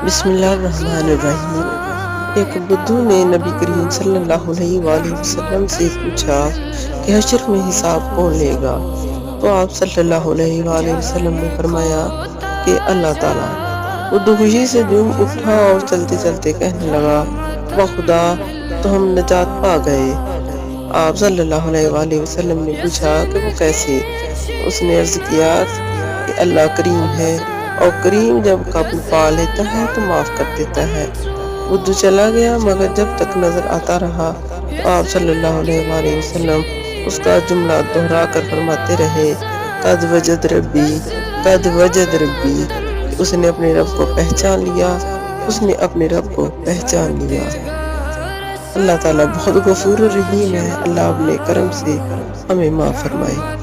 بسم اللہ الرحمن الرحیم۔ ایک بدھو نے نبی کریم صلی اللہ علیہ وآلہ وسلم سے پوچھا کہ حشر میں حساب کون لے گا؟ تو آپ صلی اللہ علیہ وآلہ وسلم نے فرمایا کہ اللہ تعالیٰ۔ بدھو خوشی سے جھوم اٹھا اور چلتے چلتے کہنے لگا، بخدا تو ہم نجات پا گئے۔ آپ صلی اللہ علیہ وآلہ وسلم نے پوچھا کہ وہ کیسے؟ اس نے عرض کیا کہ اللہ کریم ہے، اور کریم جب قابو پا لیتا ہے تو معاف کر دیتا ہے۔ بدھو چلا گیا، مگر جب تک نظر آتا رہا تو آپ صلی اللہ علیہ وآلہ وسلم اس کا جملہ دہرا کر فرماتے رہے، قد وجد ربی، قد وجد ربی، کہ اس نے اپنے رب کو پہچان لیا، اس نے اپنے رب کو پہچان لیا۔ اللہ تعالیٰ بہت غفور الرحیم ہے۔ اللہ اپنے کرم سے ہمیں معاف فرمائے۔